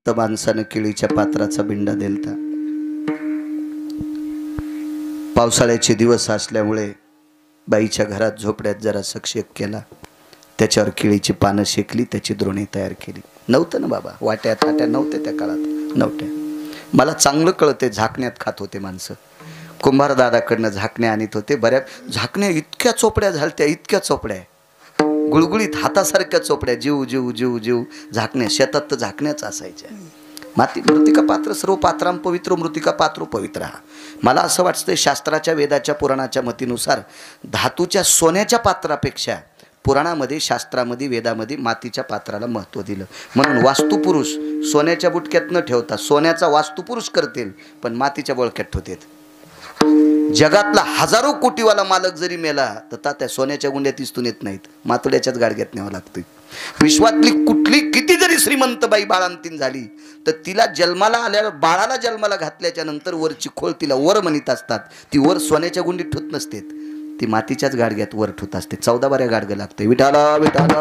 तर माणसानं केळीच्या पात्राचा बिंडा दिलता. पावसाळ्याचे दिवस असल्यामुळे बाईच्या घरात झोपड्यात जरा शेक केला, त्याच्यावर केळीची पानं शेकली, त्याची द्रोणी तयार केली. नव्हतं ना बाबा, वाट्या ताट्या नव्हत्या त्या काळात, नव्हत्या. मला चांगलं कळते, झाकण्यात खात होते माणसं. कुंभार दादाकडनं झाकण्या आणत होते. बऱ्याच झाकण्या इतक्या चोपड्या झालत्या, इतक्या चोपड्या, गुळगुळीत हातासारख्या चोपड्या, जीव जीव जीव जीव झाकण्या. शेतात तर झाकण्याच असायच्या. माती मृतिका पात्र सर्व पात्रां पवित्र मृतिका पात्रो पवित्र. मला असं वाटतं शास्त्राच्या वेदाच्या पुराणाच्या मतीनुसार धातूच्या सोन्याच्या पात्रापेक्षा पुराणामध्ये शास्त्रामध्ये वेदामध्ये मातीच्या पात्राला महत्त्व दिलं. म्हणून वास्तुपुरुष सोन्याच्या बुटक्यात न ठेवता सोन्याचा वास्तुपुरुष करतील, पण मातीच्या बळक्यात ठेवतात. जगातला हजारो कोटीवाला मालक जरी मेला तर त्या सोन्याच्या गुंड्यात इस्तून येत नाहीत, मातुड्याच्याच गाडग्यात न्यावं लागतं. विश्वातली कुठली किती जरी श्रीमंत बाई बाळांतीन झाली तर तिला जन्माला आल्या बाळाला जन्माला घातल्याच्या नंतर वरची खोळ तिला वर म्हणत असतात. ती वर सोन्याच्या गुंडीत ठेवत नसते, ती मातीच्याच गाडग्यात वर ठेवत असते. 14 बाऱ्या गाडगं लागते. विठाला विठाला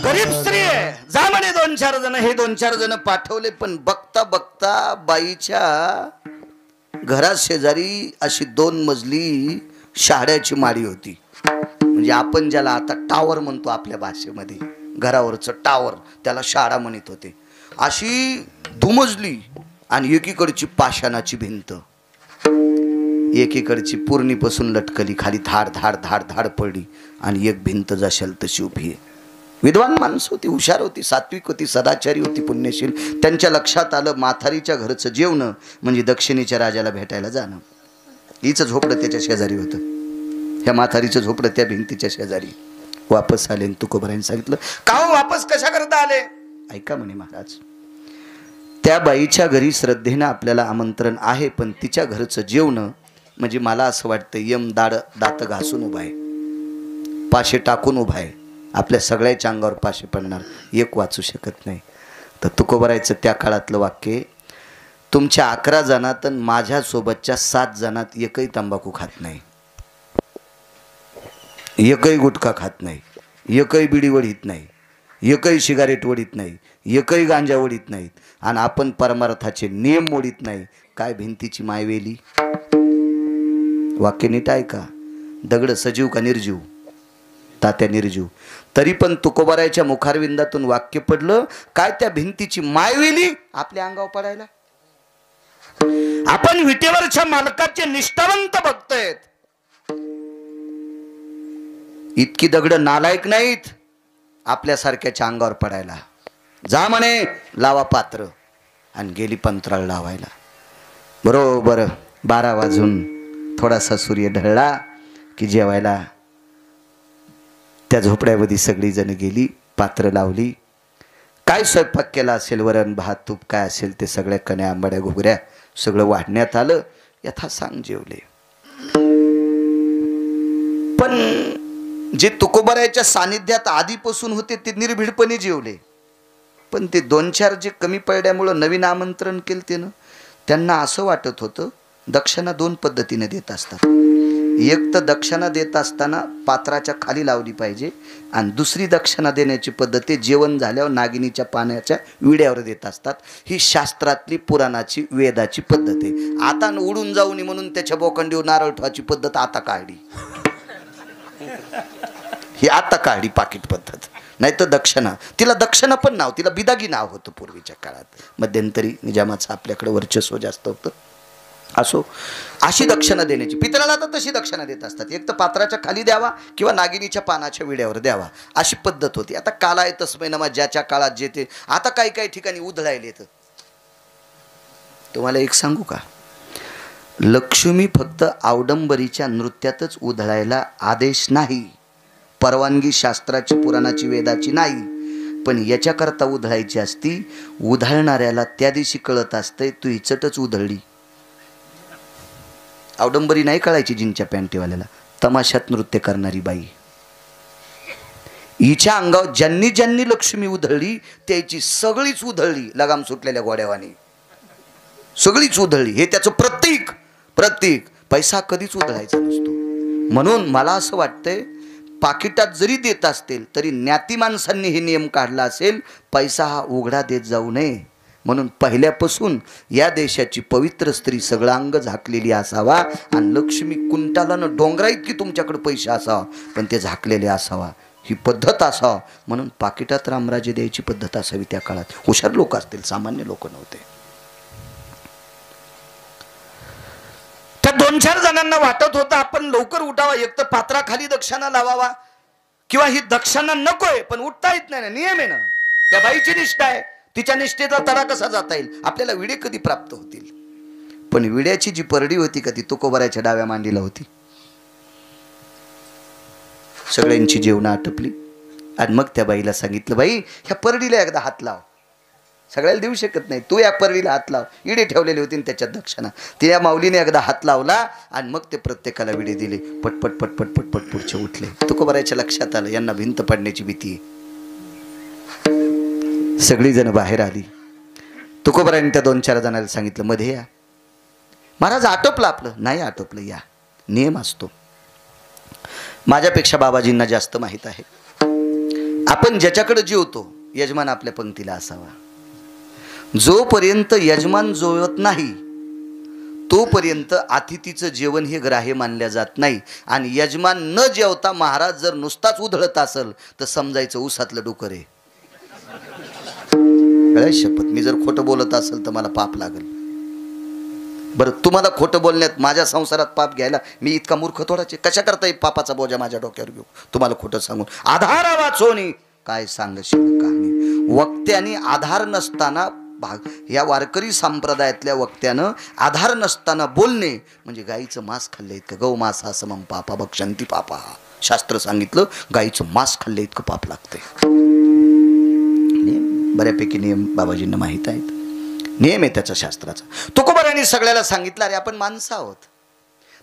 गरीब स्त्री आहे, जा म्हणे 2-4 जण. हे 2-4 जण पाठवले, पण बघता बघता बाईच्या घरात शेजारी अशी 2 मजली शहाड्याची माडी होती. म्हणजे आपण ज्याला आता टावर म्हणतो आपल्या भाषेमध्ये, घरावरचं टावर, त्याला शाळा म्हणत होते. अशी दुमजली आणि एकीकडची पाषाणाची भिंत, एकीकडची पूर्णीपासून लटकली, खाली धाड धाड धाड धाड पडली आणि एक भिंत जशाल तशी उभी आहे. विद्वान माणसं होती, हुशार होती, सात्विक होती, सदाचारी होती, पुण्यशील. त्यांच्या लक्षात आलं म्हातारीच्या घरचं जेवणं म्हणजे दक्षिणेच्या राजाला भेटायला जाणं. हिचं झोपडं त्याच्या शेजारी होतं. ह्या म्हातारीचं झोपडं त्या भिंतीच्या शेजारी. वापस आले. तुकोबारायांनी सांगितलं, का हो वापस कशा करता आले? ऐका म्हणे महाराज, त्या बाईच्या घरी श्रद्धेनं आपल्याला आमंत्रण आहे, पण तिच्या घरचं जेवणं म्हणजे मला असं वाटतं यम दात घासून उभा आहे, पाशे टाकून उभा आहे. आपल्या सगळ्याच्या अंगावर पाशे पडणार, एक वाचू शकत नाही. तर तुकोबारायचं त्या काळातलं वाक्य, तुमच्या 11 जणात आणि माझ्यासोबतच्या 7 जणात एकही तंबाखू खात नाही, एकही गुटखा खात नाही, एकही बिडी वडीत नाही, एकही सिगारेट वडीत नाही, एकही गांजा वडीत नाहीत, आणि आपण परमार्थाचे नियम मोडीत नाही. काय भिंतीची मायवेली. वाक्य नीट ऐका. दगड सजीव का निर्जीव? तात्या निर्जीव. तरी पण तुकोबारायच्या मुखारविंदातून वाक्य पडलं, काय त्या भिंतीची मायवेली आपल्या अंगावर पडायला. आपण विटेवरच्या मालकाचे निष्ठावंत भक्त आहेत. इतकी दगड नालायक नाहीत आपल्यासारख्याच्या अंगावर पडायला. जा म्हणे लावा पात्र, आणि गेली पंत्राळ लावायला. बरोबर 12 वाजून थोडासा सूर्य ढळला की जेवायला त्या झोपड्यामध्ये सगळी जण गेली. पात्र लावली. काय स्वयंपाक केला असेल, वरण भात तूप काय असेल ते सगळ्या कण्या आंबाड्या घुगऱ्या सगळं वाढण्यात आलं. यथासांग जेवले. पण जे तुकोबारायच्या सानिध्यात आधीपासून होते ते निर्भीडपणे जेवले. पण ते 2-4 जे कमी पडल्यामुळं नवीन आमंत्रण केलं ते ना, त्यांना असं वाटत होतं दक्षिणा 2 पद्धतीने देत असतात. एक तर दक्षिणा देत असताना पात्राच्या खाली लावली पाहिजे, आणि दुसरी दक्षिणा देण्याची पद्धत जेवण झाल्यावर नागिनीच्या पाण्याच्या विड्यावर देत असतात. ही शास्त्रातली पुराणाची वेदाची पद्धत आहे. आता उडून जाऊ नये म्हणून त्याच्या बोकंडीवर नारळ ठेवायची पद्धत आता काढली. ही आता काढली पाकिट पद्धत. नाही तर दक्षिणा, तिला दक्षिणा पण नाव, तिला बिदागी नाव होतं पूर्वीच्या काळात. मध्यंतरी निजामाचं आपल्याकडे वर्चस्व जास्त होतं. असो, अशी दक्षिणा देण्याची. पितळाला तर तशी दक्षिणा देत असतात. एक तर पात्राच्या खाली द्यावा किंवा नागिनीच्या पानाच्या विड्यावर द्यावा, अशी पद्धत होती. आता काल आहे तस्मै नमा, ज्याच्या काळात जे ते. आता काही काही ठिकाणी उधळायला येतं. तुम्हाला एक सांगू का, लक्ष्मी फक्त आवडंबरीच्या नृत्यातच उधळायला आदेश नाही, परवानगी शास्त्राची पुराणाची वेदाची नाही. पण याच्याकरता उधळायची असती, उधळणाऱ्याला त्या दिवशी कळत असतंय तू इचटच उधळली. आवडंबरी नाही कळायची जिनच्या पॅन्टीवाल्याला, तमाशात नृत्य करणारी बाई. हिच्या अंगावर ज्यांनी ज्यांनी लक्ष्मी उधळली त्याची सगळीच उधळली, लगाम सुटलेल्या गोड्यावानी सगळीच उधळली. हे त्याचं प्रतीक. पैसा कधीच उधळायचा नसतो. म्हणून मला असं वाटतंय पाकिटात जरी देत असतील तरी ज्ञाती माणसांनी हे नियम काढला असेल, पैसा हा उघडा देत जाऊ नये. म्हणून पहिल्यापासून या देशाची पवित्र स्त्री सगळं अंग झाकलेली असावा आणि लक्ष्मी कुंटालानं डोंगरा इतकी तुमच्याकडे पैसे असावा, पण ते झाकलेले असावा, ही पद्धत असावा. म्हणून पाकिटात रामराजे द्यायची पद्धत असावी. त्या काळात हुशार लोक असतील, सामान्य लोक नव्हते. त्या 2-4 जणांना वाटत होतं आपण लवकर उठावा, एक तर पात्राखाली दक्षिणा लावावा किंवा ही दक्षिणा नकोय, पण उठता येत नाही ना, नियम आहे ना. त्या बाईची निष्ठा आहे, तिच्या निष्ठेचा तडा कसा जाता येईल, आपल्याला विडे कधी प्राप्त होतील. पण विड्याची जी परडी होती का ती तुकोबाराच्या डाव्या मांडीला होती. सगळ्यांची जेवणं आटपली आणि मग त्या बाईला सांगितलं, बाई ह्या परडीला एकदा हात लाव. सगळ्याला देऊ शकत नाही, तू या परडीला हात लाव. इडे ठेवलेले होते त्याच्यात दक्षिणा. ते या माऊलीने एकदा हात लावला आणि मग ते प्रत्येकाला विडे दिले. पटपट पटपट पटपट पुढचे उठले. तुकोबाराच्या लक्षात आलं यांना भिंत पडण्याची भीती आहे. सगळी जण बाहेर आली. तुकोबाराने त्या 2-4 जणांना सांगितलं, मध्ये या. महाराज आटोपलं आपलं. नाही आटोपलं, या. नियम असतो. माझ्यापेक्षा बाबाजींना जास्त माहित आहे. आपण ज्याच्याकडे जेवतो यजमान आपल्या पंक्तीला असावा. जोपर्यंत यजमान जेवत नाही तोपर्यंत अतिथीचं जेवण हे ग्राह्य मानल्या जात नाही. आणि यजमान न जेवता महाराज जर नुसताच उधळत असेल तर समजायचं उसातलं डुकर आहे. शपथ, मी जर खोटं बोलत असेल तर मला पाप लागेल. बरं, तुम्हाला खोटं बोलण्यात माझ्या संसारात पाप घ्यायला मी इतका मूर्ख थोडाचे? कशा करता पापाचा बोजा माझ्या डोक्यावर घेऊ तुम्हाला खोटं सांगून? आधार वाचोनी काय सांगशील कहाणी. वक्त्याने आधार नसताना या वारकरी संप्रदायातल्या वक्त्यानं आधार नसताना बोलणे म्हणजे गाईचं मांस खाल्लं इतकं. गौ मांस हा समम पापा भक्षंती पापा. शास्त्र सांगितलं गाईचं मांस खाल्लं इतकं पाप लागतंय. बऱ्यापैकी नियम बाबाजींना माहीत आहेत. नियम आहे त्याचा शास्त्राचा. तुकोबारांनी सगळ्याला सांगितलं, अरे आपण माणसं आहोत,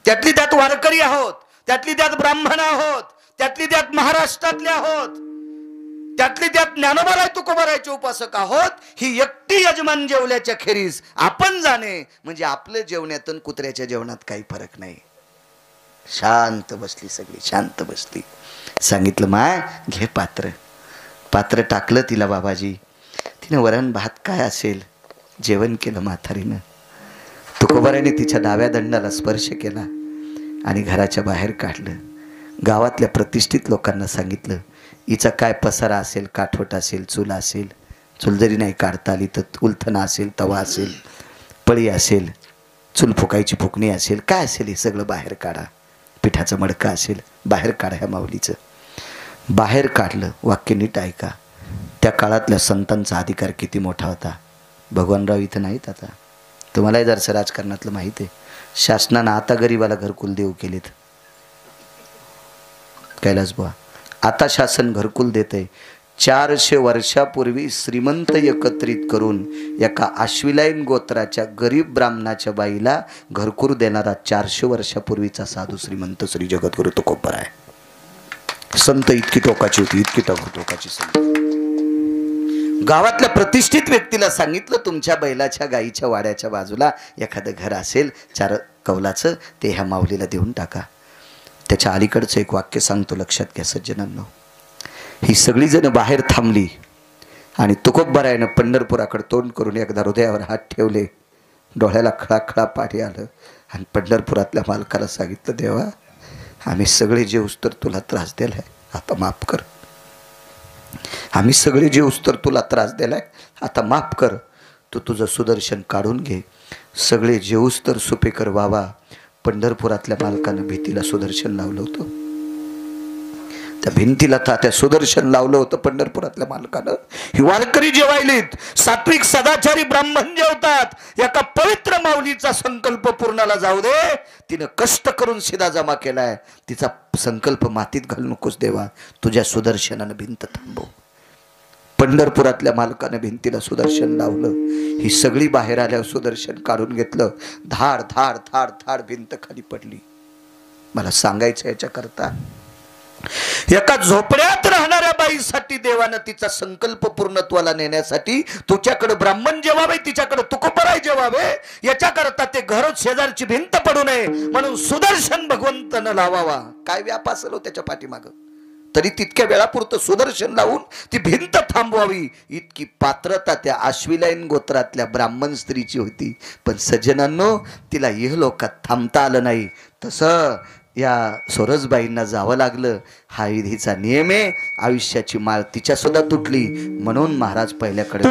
त्यातली त्यात वारकरी आहोत, त्यातली त्यात ब्राह्मण आहोत, त्यातली त्यात महाराष्ट्रातले आहोत, त्यातली त्यात ज्ञानोबाराय तुकोबारायचे उपासक आहोत. ही एकटी यजमान जेवल्याच्या खेरीज आपण जाणे म्हणजे आपलं जेवण्यातून कुत्र्याच्या जेवणात काही फरक नाही. शांत बसली, सगळी शांत बसली. सांगितलं, माय घे पात्र. पात्र टाकलं तिला बाबाजी. तिनं वरण भात काय असेल जेवण केलं म्हातारीनं. तुकोबाराने तिच्या डाव्या दंडाला स्पर्श केला आणि घराच्या बाहेर काढलं. गावातल्या प्रतिष्ठित लोकांना सांगितलं, हिचा काय पसारा असेल, काठवट असेल, चूल असेल, चूल जरी नाही काढता आली तर उलथणा असेल, तवा असेल, पळी असेल, चूल फुकायची फुकणी असेल, काय असेल हे सगळं बाहेर काढा. पिठाचा मडका असेल बाहेर काढा. ह्या माऊलीचं बाहेर काढलं. वाक्य नीट ऐका. त्या काळातल्या संतांचा अधिकार किती मोठा होता. भगवानराव इथं नाहीत आता. तुम्हालाही जरसं राजकारणातलं माहीत आहे. शासनानं आता गरीबाला घरकुल देऊ केलेत. कैलास बुवा, आता शासन घरकुल देतंय. 400 वर्षापूर्वी श्रीमंत एकत्रित करून एका आश्विलायन गोत्राच्या गरीब ब्राह्मणाच्या बाईला घरकुल देणारा 400 वर्षापूर्वीचा साधू श्रीमंत श्री जगद्गुरु तुकोबाराय. संत इतकी टोकाची होती, इतकी टोकाची संत. गावातल्या प्रतिष्ठित व्यक्तीला सांगितलं, तुमच्या बैलाच्या गाईच्या वाड्याच्या बाजूला एखादं घर असेल 4 कौलाचं, ते ह्या माऊलीला देऊन टाका. त्याच्या अलीकडचं एक वाक्य सांगतो, लक्षात घ्या सज्जनांनो. ही सगळी जण बाहेर थांबली आणि तुकोबारायनं पंढरपुराकडे तोंड करून एकदा हृदयावर हात ठेवले. डोळ्याला खळाखळा पाणी आलं आणि पंढरपुरातल्या मालकाला सांगितलं, देवा आम्ही सगळे जेवूस तर तुला त्रास दिलाय, आता माफ कर. आम्ही सगळे जेवूस तर तुला त्रास दिलाय, आता माफ कर. तू तुझं सुदर्शन काढून घे. सगळे जेवूस तर सुपेकर बाबा. पंढरपुरातल्या मालकानं भीतीला सुदर्शन लावलं होतं. त्या भिंतीला त्या सुदर्शन लावलं होतं पंढरपुरातल्या मालकानं. ही वारकरी जेवायलीत, सात्विक सदाचारी ब्राह्मण जेवतात. एका पवित्र माऊलीचा संकल्प पूर्णाला जाऊ दे. तिनं कष्ट करून शिदा जमा केलाय. तिचा संकल्प मातीत घालू नकोस देवा. तुझ्या सुदर्शनानं भिंत थांबव. पंढरपुरातल्या मालकानं भिंतीला सुदर्शन लावलं. ही सगळी बाहेर आल्यावर सुदर्शन काढून घेतलं. धाड धाड धाड धाड भिंत खाली पडली. मला सांगायचं याच्याकरता, एका झोपड्यात राहणाऱ्या बाईसाठी देवानं तिचा संकल्प पूर्णत्वाला नेण्यासाठी तुझ्याकडे ब्राह्मण जेवावे, तिच्याकडे तुकोबाराय जेवावे, याच्याकरता ते घर शेजारची भिंत पडू नये म्हणून सुदर्शन भगवंतानं लावावा. काय व्याप असेल त्याच्या पाठीमागं. तरी तितक्या वेळापुरतं सुदर्शन लावून ती भिंत थांबवावी इतकी पात्रता त्या आश्विलायन गोत्रातल्या ब्राह्मण स्त्रीची होती. पण सज्जनांनो, तिला इहलोकात थांबता आलं नाही. तसं या सोरसबाईंना जावं लागलं. हा विधीचा नियम आहे. आयुष्याची माळ तिच्या सुद्धा तुटली. म्हणून महाराज पहिल्याकडे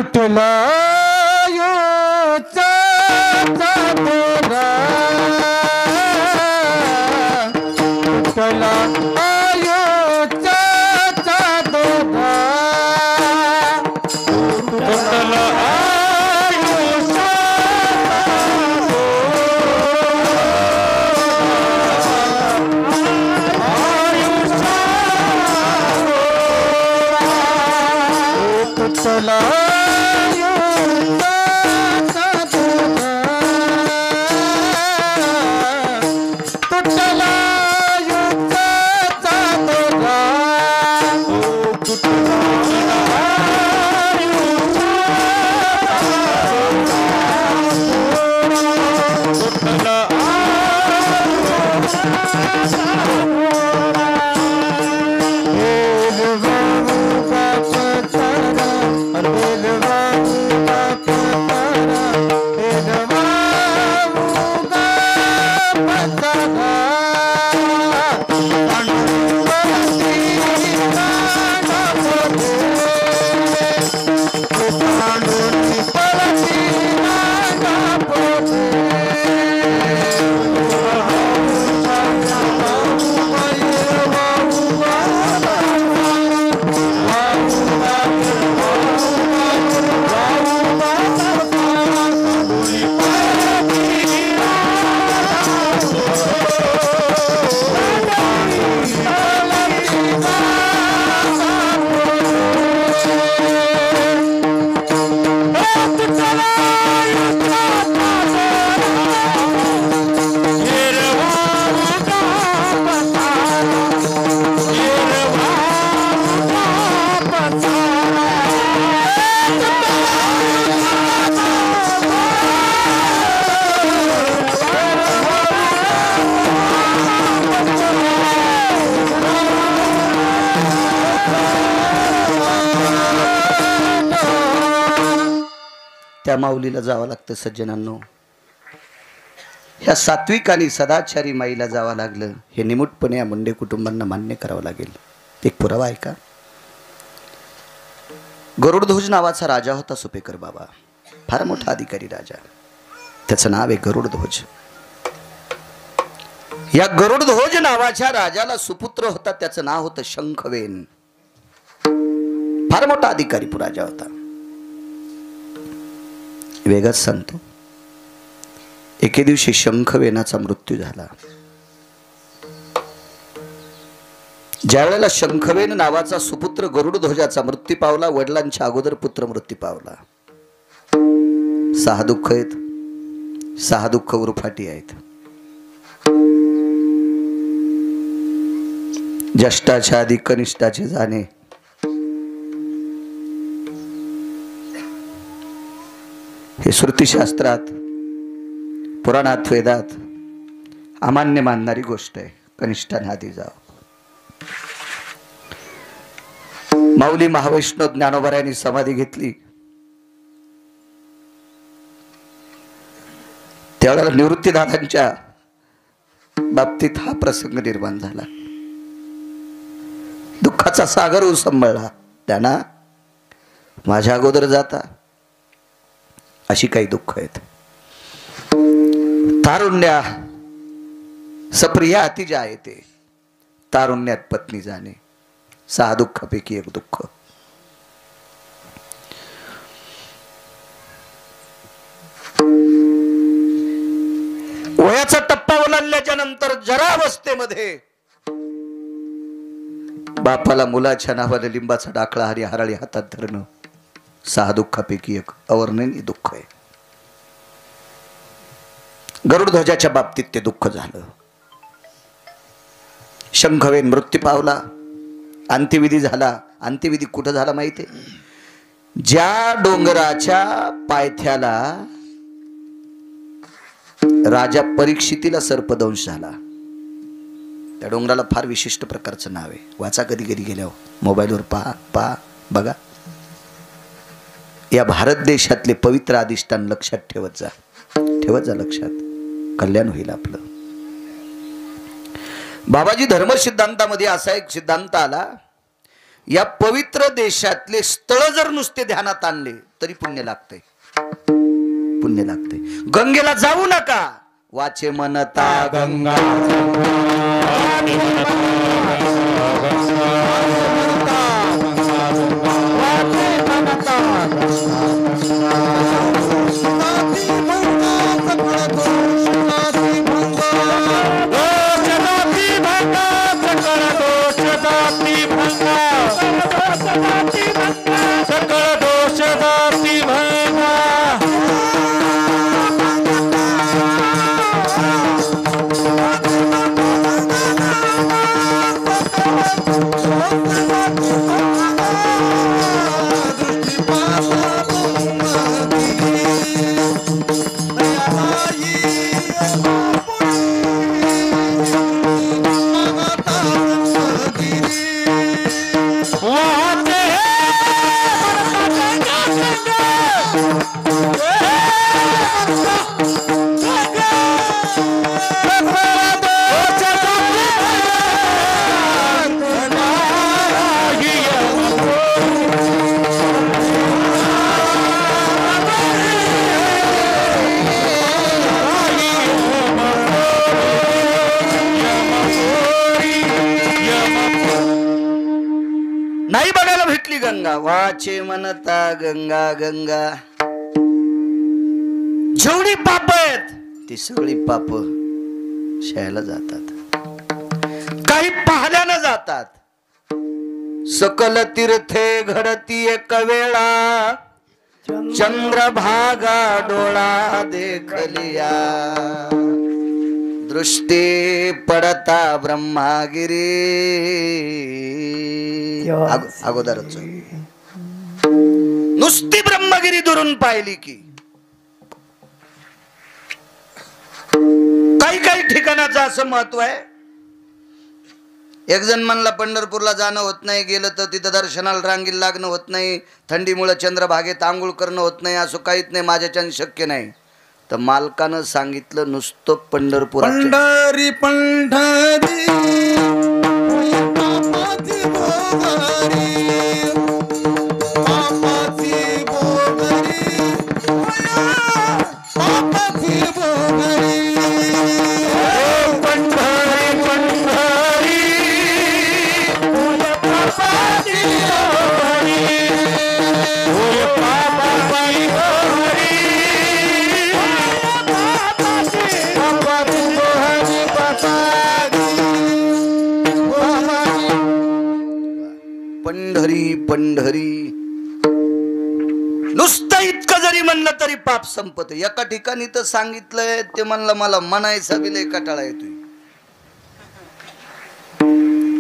त्या माऊलीला जावं लागतं. सज्जनांनो, ह्या सात्विक आणि सदाचारी माईला जावं लागलं. हे निमूटपणे या मुंडे कुटुंबांना मान्य करावं लागेल. एक पुरावा आहे का? गरुडध्वज नावाचा राजा होता सुपेकर बाबा. फार मोठा अधिकारी राजा. त्याचं नाव आहे गरुडध्वज. या गरुडध्वज नावाच्या राजाला सुपुत्र होता. त्याचं नाव होतं शंखवेन. फार मोठा अधिकारी राजा होता. वेगच सांगतो, एके दिवशी शंखवेनाचा मृत्यू झाला. ज्या वेळेला शंखवेन नावाचा सुपुत्र गरुडध्वजाचा मृत्यू पावला, वडिलांच्या अगोदर पुत्र मृत्यू पावला. 6 दुःख आहेत. 6 दुःख उरफाटी आहेत. ज्येष्ठाच्या आधी कनिष्ठाचे जाणे, हे श्रुतीशास्त्रात, पुराणात, वेदात अमान्य मानणारी गोष्ट आहे. कनिष्ठांना आधी जाव. माऊली महावैष्णव ज्ञानोबरायांनी समाधी घेतली. त्यावेळेला निवृत्तीदादांच्या बाबतीत हा प्रसंग निर्माण झाला. दुःखाचा सागर उसंबळला. त्यांना माझ्या अगोदर जाता अशी काही दुःख आहेत. तारुण्या सप्रिया अतिजा येते. तारुण्यात पत्नी जाणे 6 दुःखापैकी एक दुःख. वयाचा टप्पा ओलांडल्याच्या नंतर जरावस्थेमध्ये बापाला मुलाच्या नावाने लिंबाचा डाकळा आणि हराळी हातात धरणं 6 दुःखापैकी एक अवर्णनीय दुःख आहे. गरुडध्वजाच्या बाबतीत ते दुःख झालं. शंखवेन मृत्यू पावला. अंत्यविधी झाला. अंत्यविधी कुठं झाला माहिती आहे? ज्या डोंगराच्या पायथ्याला राजा परीक्षितीला सर्पदंश झाला त्या डोंगराला फार विशिष्ट प्रकारचं नाव आहे, वाचा कधी कधी गेल्यावर मोबाईलवर पहा बघा. या भारत देशातले पवित्र अधिष्ठान लक्षात ठेवत जा लक्षात, कल्याण होईल आपलं. बाबाजी धर्म सिद्धांतामध्ये असा एक सिद्धांत आला, या पवित्र देशातले स्थळ जर नुसते ध्यानात आणले तरी पुण्य लागते. गंगेला जाऊ नका, वाचे मनता गंगा नाही बघायला भेटली गंगा. वाचे म्हणता गंगा गंगा. जेवढी पाप आहेत ती सगळी पाप शाळेला जातात, काही पाहण्यानं जातात. सकल तीर्थे घडती एक वेळा, चंद्रभागा डोळा देखलिया. दृष्टी पडता ब्रह्मागिरी. अगोदरच नुसती ब्रह्मगिरी दुरून पाहिली की काही ठिकाणाचं असं महत्व आहे. एक जण म्हणला पंढरपूरला जाणं होत नाही, गेलं तर तिथं दर्शनाला रांगीला लागणं होत नाही, थंडीमुळे चंद्रभागेत आंघोळ करणं होत नाही, असं काहीच नाही, माझ्याच्याने शक्य नाही. तर मालकानं सांगितलं नुसतं पंढरपूर पंढरी पंढरी पंढरी. नुसतं इतकं जरी म्हणलं तरी पाप संपत. एका ठिकाणी तर सांगितलंय, ते म्हणलं मला म्हणायचा बी लय कटाळा येतोय.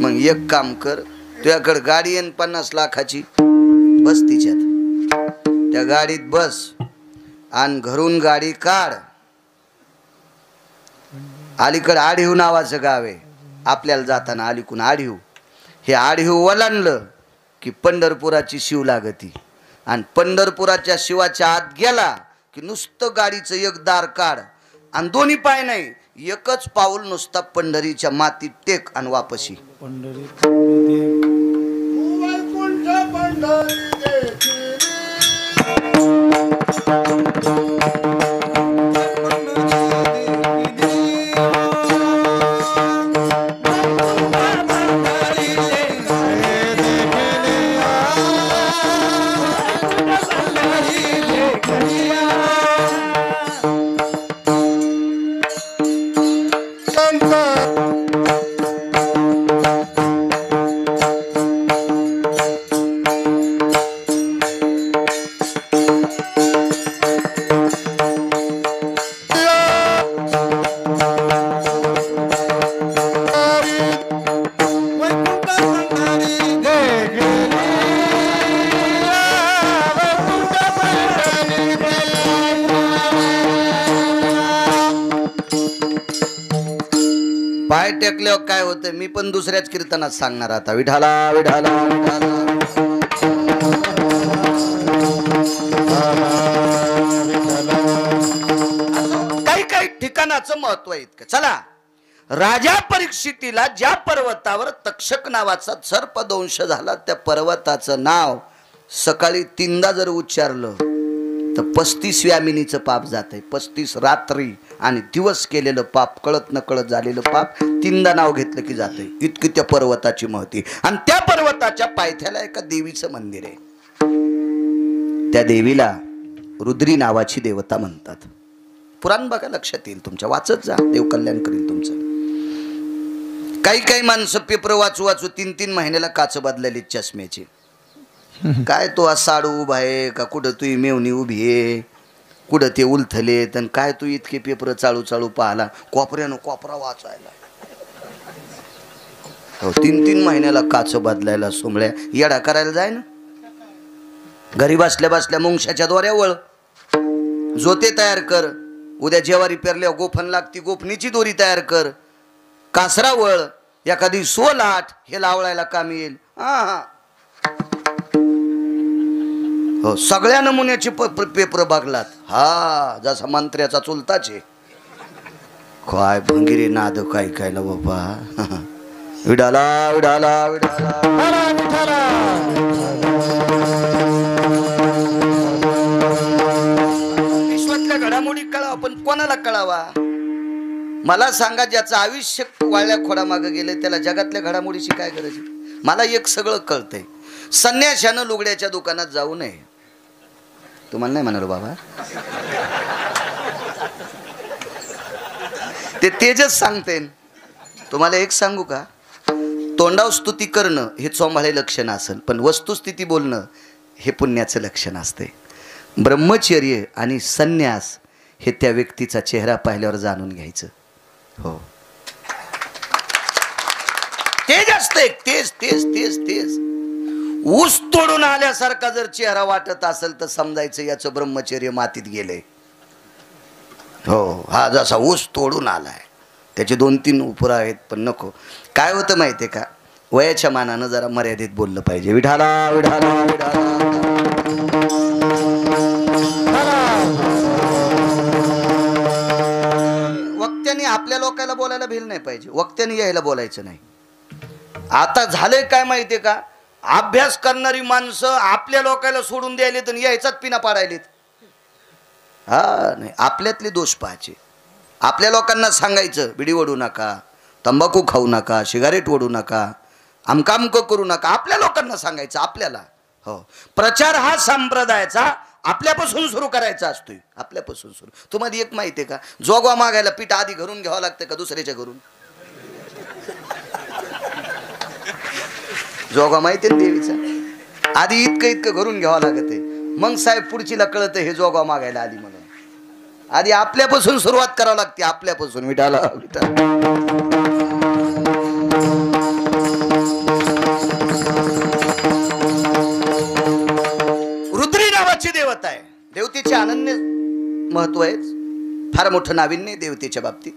मग एक काम कर, तुझ्याकडे गाडी आहे 50 लाखाची, बस तिच्यात, त्या गाडीत बस आणि घरून गाडी काढ. अलीकडे आढीव नावाचं गाव आहे, आपल्याला जाताना अलीकडून आढीव, हे आढीव ओलांडलं की पंढरपुराची शिव लागती. आणि पंढरपुराच्या शिवाच्या आत गेला की नुसतं गाडीचं एक दार काढ आणि दोन्ही पाय नाही, एकच पाऊल नुसता पंढरीच्या मातीत टेक आणि वापसी. पंढरी पाय टेकल्यावर काय होतं मी पण दुसऱ्याच कीर्तनात सांगणार आता. विठाला विठाला विठाला काही काही ठिकाणाचं महत्व आहे इतकं. चला, राजा परीक्षितीला ज्या पर्वतावर तक्षक नावाचा सर्पदंश झाला त्या पर्वताचं नाव सकाळी 3दा जर उच्चारलं तर 35 यामिनीचं पाप जात आहे. 35 रात्री आणि दिवस केलेलं पाप, कळत न कळत झालेलं पाप 3दा नाव घेतलं की जातंय. इतकी त्या पर्वताची महती. आणि त्या पर्वताच्या पायथ्याला एका देवीचं मंदिर आहे. त्या देवीला रुद्री नावाची देवता म्हणतात. पुराण बघा, लक्षात येईल तुमच्या, वाचत जा, देव कल्याण करेल तुमचं. काही काही माणसं पेपर वाचू वाचू 3-3 महिन्याला काच बदललेली चष्म्याची. काय तो आज साडू उभा आहे का, कुठं तू मेवणी उभी आहे, कुठं ते उलथले, तर काय तू इतके पेपर चाळू चाळू पाहला, कोपऱ्यानं कोपरा वाचायला. 3-3 महिन्याला काच बदलायला सोमळ्या येडा करायला जाय ना. घरी बसल्या बसल्या मुंगशाच्या दोऱ्या वळ, जोते तयार कर. उद्या जेवारी पेरल्यावर गोफण लागती, गोफणीची दोरी तयार कर. कासरा वळ, एखादी सोलाट, हे लावळायला काम येईल. हा, हो, सगळ्या नमुन्याचे पेपर बघलात. हा, जसा मंत्र्याचा चुलताचे. काय भंगिरी नाद काय कायला बाबा. विडाला विडाला विडाला विश्वातल्या घडामोडी कळावा, पण कोणाला कळावा? मला सांगा, ज्याचं आयुष्य वाळल्या खोडामागे गेले त्याला जगातल्या घडामोडीची काय गरज आहे? मला एक सगळं कळतंय. संन्याशानं लुगड्याच्या दुकानात जाऊ नये. तुम्हाला नाही म्हणालो बाबा, ते तेजच सांगते. तुम्हाला एक सांगू का, तोंडाव स्तुती करणं हे चोंबाळे लक्षण असेल, पण वस्तुस्थिती बोलणं हे पुण्याचं लक्षण असते. ब्रह्मचर्य आणि संन्यास हे त्या व्यक्तीचा चेहरा पाहिल्यावर जाणून घ्यायचं. हो, तेज असते. तेज तेज तेज तेज ऊस तोडून आल्यासारखा जर चेहरा वाटत असेल तर समजायचं याचं ब्रह्मचर्य मातीत गेले. हो, हा जसा ऊस तोडून आलाय. त्याचे 2-3 उपरा आहेत, पण नको. काय होतं माहितीये का, वयाच्या मानानं जरा मर्यादित बोललं पाहिजे. विठाला विठाला विठाला. वक्त्याने आपल्या लोकांना बोलायला भिल नाही पाहिजे, वक्त्याने यायला बोलायचं नाही. आता झालंय काय माहितीये का, अभ्यास करणारी माणसं आपल्या लोकांना सोडून द्यायले तर यायचाच पिना पाडायलेत. हा, नाही, आपल्यातले दोष पाहायचे. आपल्या लोकांना सांगायचं बिडी ओढू नका, तंबाखू खाऊ नका, सिगारेट ओढू नका, आमकामक करू नका. आपल्या लोकांना सांगायचं आपल्याला. हो, प्रचार हा संप्रदायाचा आपल्यापासून सुरू करायचा असतोय. आपल्यापासून सुरू. तुम्हाला एक माहिती आहे का, जोगवा मागायला पीठ आधी घरून घ्यावं लागतं का दुसऱ्याच्या घरून? जोगा माहिती आहे देवीचा, आधी इतकं इतकं घरून घ्यावं लागत आहे, मग साहेब पुढचीला कळतं हे जोगा मागायला आली म्हणून. आधी आपल्यापासून सुरुवात करावं लागते, आपल्यापासून. विठाला विठाला. रुद्री नावाची देवता आहे. देवतेचे अनन्य महत्व आहे, फार मोठं नाविन्य देवतेच्या बाबतीत.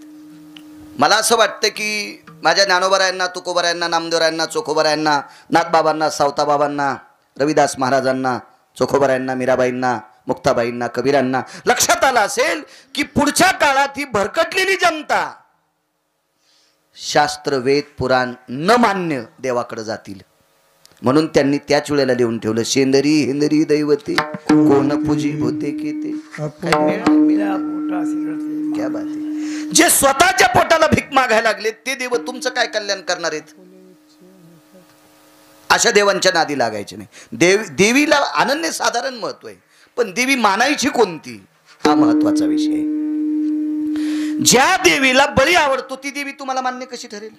मला असं वाटतं की माझ्या ज्ञानोबरायांना, तुकोबरायांना, नामदेवरायांना, चोखोबरायांना, नाथबाबांना, सावताबाबांना, रविदास महाराजांना, चोखोबरायांना, मीराबाईंना, मुक्ताबाईंना, कबीरांना लक्षात आलं असेल की पुढच्या काळात ही भरकटलेली जनता शास्त्र, वेद, पुराण न मान्य देवाकडे जातील. म्हणून त्यांनी त्याच वेळेला लिहून ठेवलं, शेंदरी हिंदरी दैवते कोण पूजी होते की ते. क्या बात आहे. जे स्वतःच्या पोटाला भीक मागायला लागले ते देव तुमचं काय कल्याण करणार आहेत? अशा देवांच्या नादी लागायचे नाही. देवीला अनन्य साधारण महत्व आहे, पण देवी मानायची कोणती हा महत्वाचा विषय आहे. ज्या देवीला बळी आवडतो ती देवी तुम्हाला मान्य कशी ठरेल?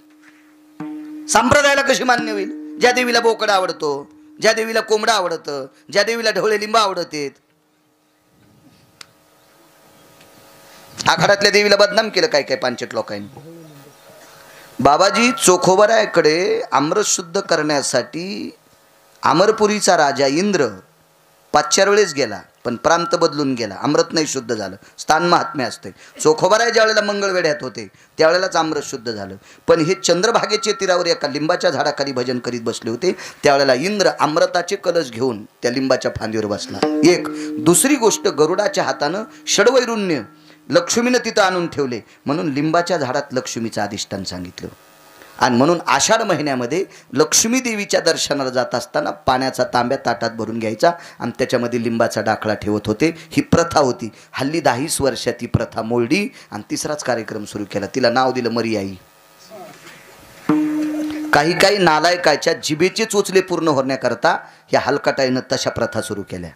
संप्रदायाला कशी मान्य होईल? ज्या देवीला बोकड आवडतो, ज्या देवीला कोंबडा आवडतं, ज्या देवीला ढवळे लिंब आवडतेत. आखाड्यातल्या देवीला बदनाम केलं काय काय पांचट लोकांनी. बाबाजी चोखोबरायाकडे अमृत शुद्ध करण्यासाठी अमरपुरीचा राजा इंद्र 5-4 वेळेस गेला, पण प्रांत बदलून गेला. अमृत नाही शुद्ध झालं. स्थान महात्म्य असते. चोखोबाराय ज्या वेळेला मंगळवेढ्यात होते त्यावेळेलाच अमृत शुद्ध झालं. पण हे चंद्रभागेच्या तीरावर एका लिंबाच्या झाडाखाली भजन करीत बसले होते. त्यावेळेला इंद्र अमृताचे कलश घेऊन त्या लिंबाच्या फांदीवर बसला. एक दुसरी गोष्ट, गरुडाच्या हातानं षडवैरुण्य लक्ष्मीनं तिथं आणून ठेवले, म्हणून लिंबाच्या झाडात लक्ष्मीचं अधिष्ठान सांगितलं. आणि म्हणून आषाढ महिन्यामध्ये लक्ष्मी देवीच्या दर्शनाला जात असताना पाण्याचा तांब्या ताटात भरून घ्यायचा आणि त्याच्यामध्ये लिंबाचा डाकळा ठेवत होते. ही प्रथा होती. हल्ली 10 वर्षात ती प्रथा मोडली आणि तिसराच कार्यक्रम सुरू केला. तिला नाव दिलं मर्याई. काही नालायकाच्या जिभेचे चोचले पूर्ण होण्याकरता ह्या हलकटाईनं तशा प्रथा सुरू केल्या.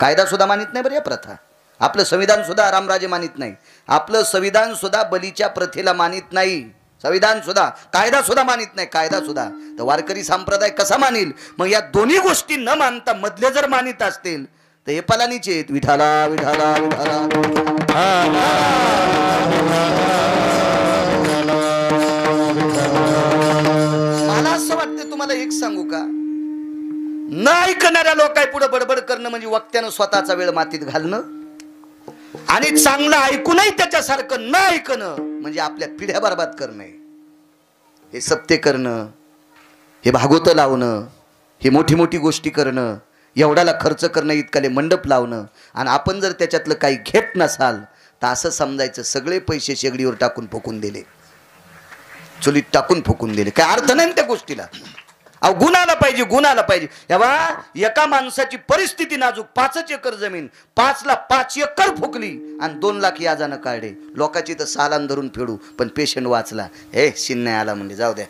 कायदा सुद्धा मानित नाही बरं या प्रथा. आपलं संविधान सुद्धा रामराजे मानित नाही. आपलं संविधान सुद्धा बलीच्या प्रथेला मानित नाही. संविधान सुद्धा, कायदा सुद्धा मानित नाही. कायदा सुद्धा तर वारकरी संप्रदाय कसा मानील? मग या दोन्ही गोष्टी न मानता मधले जर मानित असतील तर हे पलानीचे आहेत. विठाला विठाला विठाला. मला असं वाटतं, तुम्हाला एक सांगू का, न ऐकणाऱ्या लोकांपुढे बडबड करणं म्हणजे वक्त्यानं स्वतःचा वेळ मातीत घालणं, आणि चांगलं ऐकूनही त्याच्यासारखं न ऐकणं म्हणजे आपल्या पिढ्या बरबाद करणं. हे सप्ते करणं, हे भागवत लावणं, हे मोठी मोठी गोष्टी करणं, एवढ्याला खर्च करणं, इतकाले मंडप लावणं, आणि आपण जर त्याच्यातलं काही घेत नसाल तर असं समजायचं सगळे पैसे शेगडीवर टाकून फुकून दिले, चुलीत टाकून फुकून दिले. काय अर्थ नाही त्या गोष्टीला. अहो गुण आला पाहिजे, गुण आला पाहिजे. तेव्हा एका माणसाची परिस्थिती नाजूक, 5 एकर जमीन, 5ला 5 एकर फुकली आणि 2 लाख याजानं काढले. लोकांची तर सालान धरून फेडू, पण पेशंट वाचला. हे शिन नाही आला म्हणजे जाऊ द्या,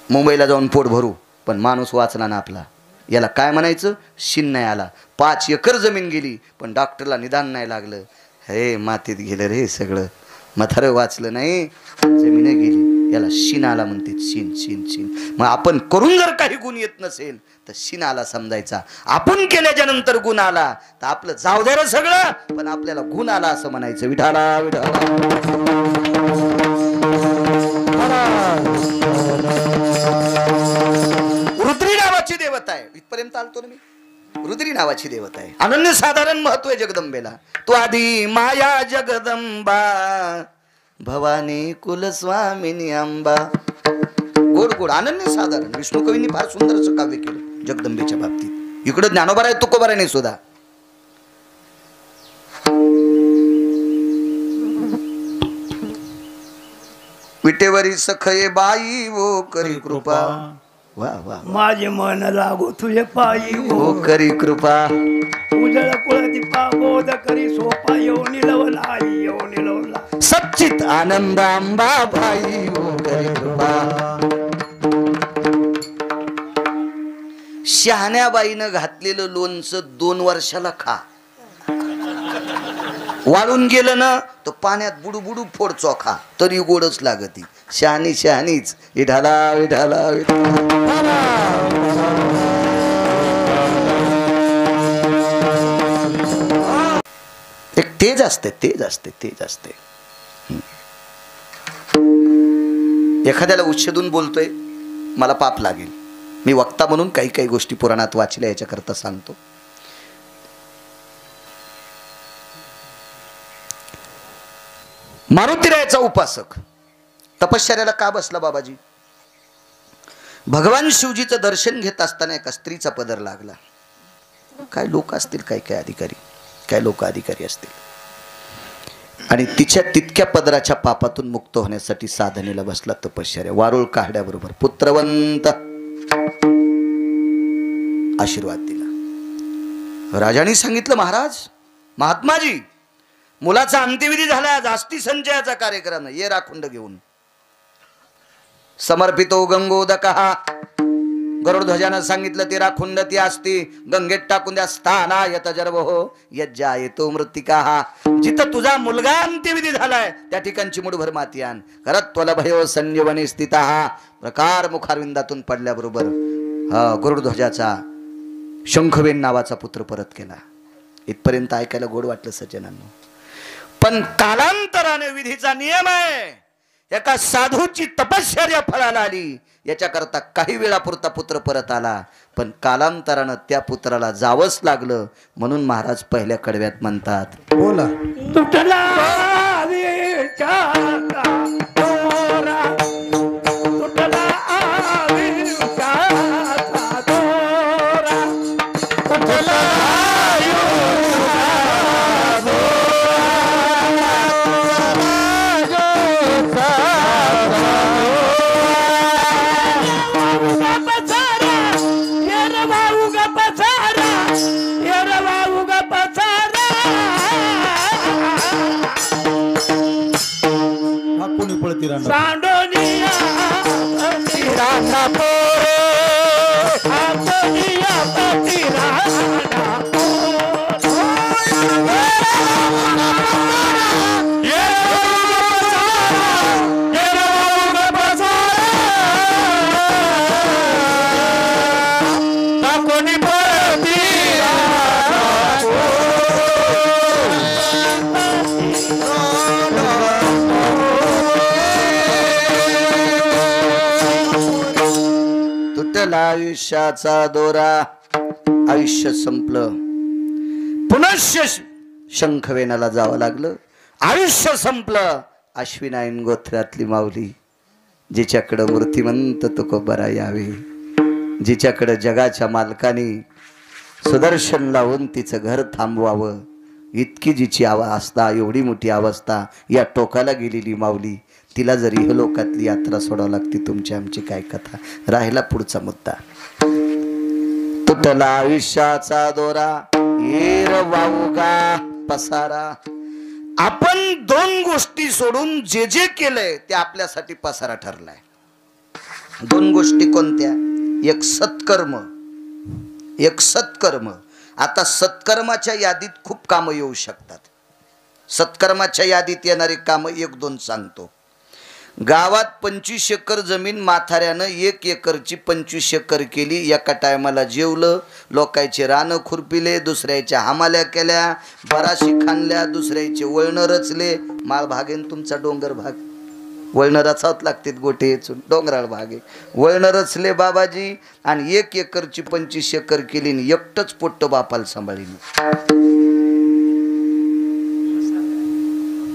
मुंबईला जाऊन पोट भरू, पण माणूस वाचला ना आपला. याला काय म्हणायचं? शिन नाही आला. 5 एकर जमीन गेली पण डॉक्टरला निदान नाही लागलं. हे मातीत गेलं रे सगळं. म्हातारं वाचलं नाही, जमीन गेली. याला शिन आला म्हणते. शिन शिन शिन. मग आपण करून जर काही गुण येत नसेल तर शिन आला समजायचा. आपण केल्याच्या नंतर गुण आला तर आपलं जाऊ द्या रे सगळं, पण आपल्याला गुण आला असं म्हणायचं. विठाला विठाला. रुद्री नावाची देवता आहे. इथपर्यंत आलतो ना मी. रुद्री नावाची देवता आहे. अनन्यसाधारण महत्व आहे जगदंबेला. तो आधी माया जगदंबा, भवानी कुलस्वामिनी अंबा. गोड गोड अनन्यसाधारण. विष्णू कवींनी फार सुंदर असं काव्य केलं जगदंबेच्या बाबतीत. इकडे ज्ञानोबा आहे, तुकोबा नाही सुद्धा. विटेवरी सखये बाई वो करी कृपा. वा वा. माझे मन लागो तुझे पायी हो करी कृपा. उजळ कुळती पाबोध करी सोपा येऊ निलवला येऊ निलवला. सच्चित आनंद अंबा भाई हो करी कृपा. शहाण्याबाईनं घातलेलं लोणचं 2 वर्षाला खा. वाळून गेलं ना तर पाण्यात बुडू बुडू फोड चोखा, तरी गोडच लागती. शहाणी शहाणीच. विठाला विठाला विठाला. एक तेज असते, तेज असते, तेज असते. एखाद्याला उच्छेदून बोलतोय, मला पाप लागेल. मी वक्ता म्हणून काही काही गोष्टी पुराणात वाचल्या याच्याकरता सांगतो. मारुतीरायाचा उपासक तपश्चर्याला का बसला बाबाजी? भगवान शिवजीचं दर्शन घेत असताना एका स्त्रीचा पदर लागला. काय लोक असतील, काय काय अधिकारी, काय लोक अधिकारी असतील, आणि तिच्या तितक्या पदराच्या पापातून मुक्त होण्यासाठी साधनेला बसला तपश्चर्या. वारुळ काढ्याबरोबर पुत्रवंत आशीर्वाद दिला. राजाने सांगितलं, महाराज महात्माजी, मुलाचा अंत्यविधी झाला, आज अस्थि संचयाचा कार्यक्रम, ये राखुंड घेऊन. समर्पितो गंगोदकहा. गरुडध्वजानं सांगितलं, ते राखुंड ती असती गंगेत टाकून द्या. स्थाना यत जर्व हो यज्जा येतो मृत्तिका. जिथं तुझा मुलगा अंत्यविधी झालाय त्या ठिकाणची मुठभर माती आण. करत्वल भयो संजीवनी स्थिता. प्रकार मुखारविंदातून पडल्याबरोबर गरुडध्वजाचा शंखवेन नावाचा पुत्र परत केला. इथपर्यंत ऐकायला गोड वाटलं सज्जनांनो. पण कालांतराने विधीचा नियम आहे, एका साधूची तपश्चर्या फळाला आली. याच्याकरता काही वेळापुरता पुत्र परत आला, पण कालांतरानं त्या पुत्राला जावंच लागलं. म्हणून महाराज पहिल्या कडव्यात म्हणतात, बोला. तुटला विचारचा दोरा, तुटला विचारचा दोरा, तुटला हा कोणी पळती राहणार? सांडोनिया तिराना पोरे, सांडोनिया तिराना तुटला आयुष्याचा दोरा, आयुष्य संपलं. पुनश्च शंखवेनाला जावं लागलं. आयुष्य संपलं. अश्विनायन गोत्रातली माऊली, जिच्याकडं मूर्तिमंत तुकोबरा यावे, जिच्याकडं जगाच्या मालकाने सुदर्शन लावून तिचं घर थांबवावं, इतकी जिची अवस्था, एवढी मोठी अवस्था या टोकाला गेलेली माऊली, तिला जरी इहलोकातली यात्रा सोडावं लागते. तुमची आमची काय कथा. राहिला पुढचा मुद्दा. तुटला आयुष्याचा दोरा, येर वावगा पसारा. आपण दोन गोष्टी सोडून जे जे केलंय ते आपल्यासाठी पसारा ठरलाय. दोन गोष्टी कोणत्या? एक सत्कर्म, एक सत्कर्म. आता सत्कर्माच्या यादीत खूप कामं येऊ शकतात. सत्कर्माच्या यादीत येणारी कामं एक दोन सांगतो. गावात 25 एकर जमीन म्हाताऱ्यानं 1 एकरची 25 एकर केली. एका टायमाला जेवलं, लोकांचे रानं खुरपिले, दुसऱ्याच्या हमाल्या केल्या, बराशी खाणल्या, दुसऱ्याचे वळणं रचले. माळ भागेन तुमचा डोंगर भाग, वळणं रचावत लागतात गोटे येचून, डोंगराळ भाग आहे. वळणं रचले बाबाजी आणि 1 एकरची 25 एकर केली आणि एकटंच पोट्ट बापाला सांभाळली.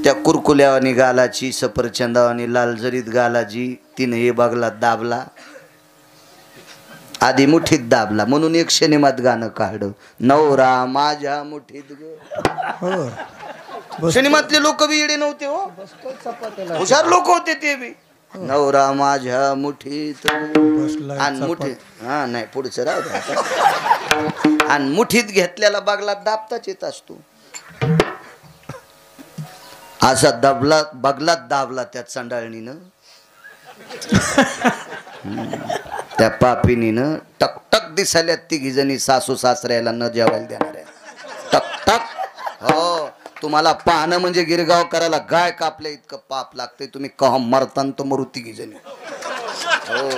त्या कुरकुल्यावानी गालाची, सफरचंदावानी लालजरीत गालाची, तिने हे बगलात दाबला, आधी मुठीत दाबला. म्हणून एक सिनेमात गाणं काढलं, नवरा माझ्या मुठीत ग. सिनेमातले लोक बी येडे नव्हते हो, हुशार लोक होते ते बी. नवरा माझ्या मुठीत आणि मुठीत, हा नाही पुढचं राहू द्या. आणि मुठीत घेतल्याला बगलात दाबताच येत असतो. असा दाबला, बगलात दाबला त्या चंडाळणीनं, त्या पापिनीनं. टकटक दिसायला तिघी जणी सासू सासऱ्याला न जेवायला देणाऱ्या. टकटक. हो, तुम्हाला पाहणं म्हणजे गिरगाव करायला गाय कापल्या इतकं पाप लागतंय. तुम्ही कहा मरतान तर मरू तिघी जणी. हो,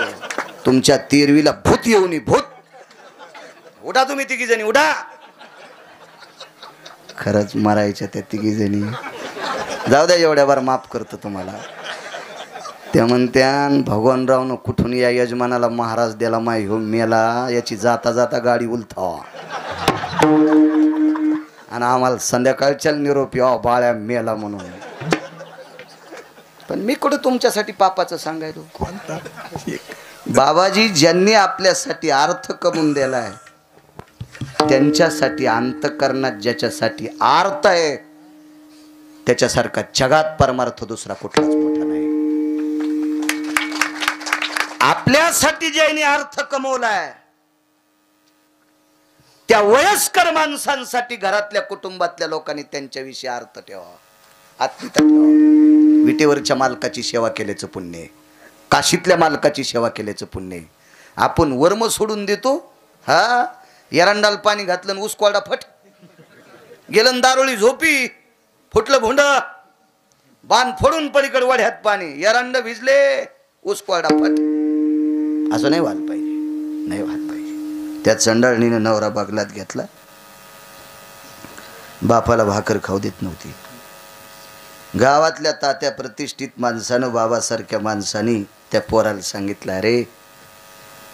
तुमच्या तेरवीला भूत येऊनी भूत. उठा तुम्ही तिघी जणी, उठा. खरंच मरायच्या त्या तिघी जणी. जाऊ द्या, एवढ्यावर माफ करतो तुम्हाला. त्या म्हणत्यान भगवानरावनं कुठून या यजमानाला महाराज द्याला माय हो मेला, याची जाता जाता गाडी उलथावा आणि आम्हाला संध्याकाळच्या निरोप यावा बाळ्या मेला म्हणून. पण मी कुठं तुमच्यासाठी पापाचं सांगायलो. बाबाजी ज्यांनी आपल्यासाठी अर्थ कमवून दिलाय, त्यांच्यासाठी अंतःकरणात ज्याच्यासाठी अर्थ आहे, त्याच्यासारखा जगात परमार्थ दुसरा कुठलाच मोठा नाही. आपल्यासाठी ज्यांनी अर्थ कमवलाय, त्या वयस्कर माणसांसाठी घरातल्या कुटुंबातल्या लोकांनी त्यांच्याविषयी अर्थ ठेवा, आत्मीयता ठेवा. विटेवरच्या मालकाची सेवा केल्याचं पुण्य आहे, काशीतल्या मालकाची सेवा केल्याचं पुण्य आहे. आपण वर्म सोडून देतो. हा, एरंडाल पाणी घातलं, उसकोळडा फट गेलं, दारोळी झोपी, फुटलं भुंड, बाण फोडून पलीकडे वड्यात पाणी, एरंड भिजले, उसकोळडा फट. असं नाही व्हायला पाहिजे, नाही व्हायला पाहिजे. त्या चंडाळणीनं नवरा बगलात घेतला. बापाला भाकर खाऊ देत नव्हती. गावातल्या तात्या प्रतिष्ठित माणसानं, बाबासारख्या माणसानी त्या पोराला सांगितलं, अरे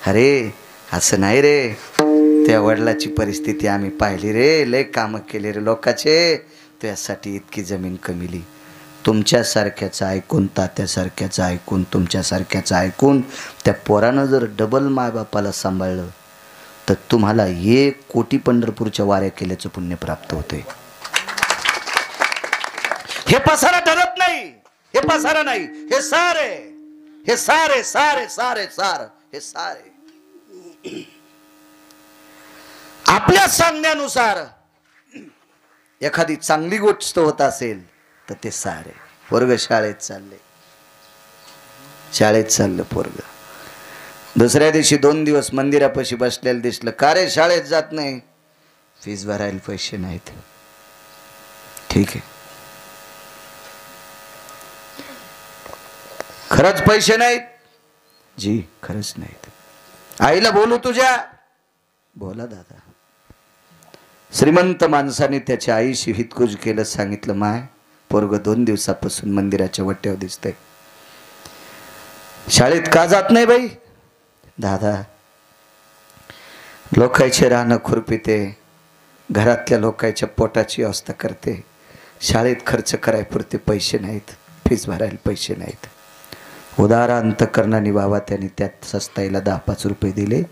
अरे असं नाही रे, त्या वडिलाची परिस्थिती आम्ही पाहिली रे, लय कामं केले रे लोकाचे, त्यासाठी इतकी जमीन कमिली. तुमच्यासारख्याचं ऐकून, तात्यासारख्याचं ऐकून, तुमच्यासारख्याचं ऐकून त्या पोरानं जर डबल मायबापाला सांभाळलं तर तुम्हाला 1 कोटी पंढरपूरच्या वाऱ्या केल्याचं पुण्य प्राप्त होते. हे पसारा ठरत नाही, हे पसारा नाही, हे सार आहे, हे सार आहे, सार आहे, सार आहे, सार, हे सार आहे. आपल्या सांगण्यानुसार एखादी चांगली गोष्ट होत असेल तर ते सार आहे. पोरग शाळेत चालले, शाळेत चाललं पोरग. दुसऱ्या दिवशी 2 दिवस मंदिरापाशी बसलेलं दिसलं. का रे शाळेत जात नाही? फीस भरायला पैसे नाहीत. ठीक आहे, खरंच पैसे नाहीत? जी खरंच नाहीत. आईला बोलू तुझ्या? बोला दादा. श्रीमंत माणसाने त्याच्या आईशी हितकुज केलं. सांगितलं, माय पोरग 2 दिवसापासून मंदिराच्या वट्यावर दिसतंय, शाळेत का जात नाही बाई? दादा, लोकांचे रानं खुरपिते, घरातल्या लोकांच्या पोटाची अवस्था करते, शाळेत खर्च करायपुरते पैसे नाहीत, फीस भरायला पैसे नाहीत. उदार अंतकरणाने बाबा त्यांनी त्यात सस्ताईला 10-5 रुपये दिले.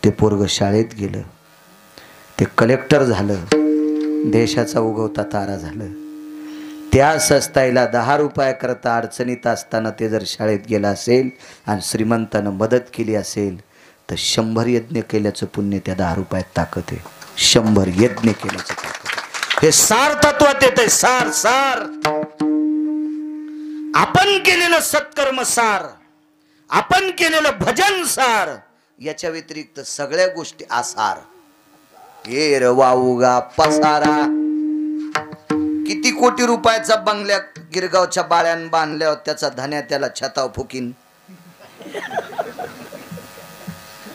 ते पोरग शाळेत गेलं, ते कलेक्टर झालं, देशाचा उगवता तारा झालं. त्या सस्ताईला 10 रुपयाकरता अडचणीत असताना ते जर शाळेत गेला असेल आणि श्रीमंतानं मदत केली असेल तर 100 यज्ञ केल्याचं पुण्य त्या 10 रुपयात ताकद आहे. 100 यज्ञ केल्याचं ताकद. हे सार तत्वात येते. सार सार आपण केलेलं सत्कर्म सार, आपण केलेलं भजन सार, याच्या व्यतिरिक्त सगळ्या गोष्टी आसार. हे रवाउगा पसारा. किती कोटी रुपयाचा बंगल्या गिरगावच्या बाळ्यान बांधल्यावर त्याचा धन्या त्याला छताव फुकीन.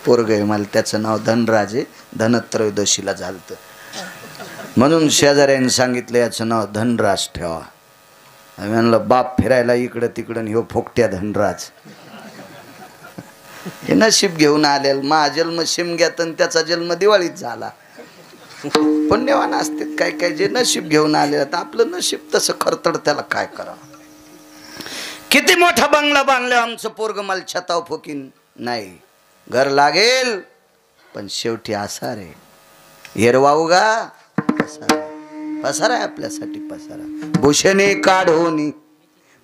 पोरग आहे मला, त्याचं नाव धनराज आहे, धनत्रयोदशीला झालत म्हणून शेजाऱ्याने सांगितलं याचं नाव धनराज ठेवा. आम्ही म्हणलं बाप फिरायला इकडं तिकडं, ह्यो फोकट्या धनराज. हे नशीब घेऊन आलेल. मा जन्म शिमग्यात आणि त्याचा जन्म दिवाळीत झाला. पुण्यवान असतात काय काय जे नशीब घेऊन आले. आपलं नशीब तसं खरतड, त्याला काय करा. किती मोठा बंगला बांधला आमचं पोरग मला छताव फोकीन. नाही, घर लागेल पण शेवटी आसार आहे. हेरवाऊगा पसारा आहे आपल्यासाठी, पसारा. भूषणे काढोनी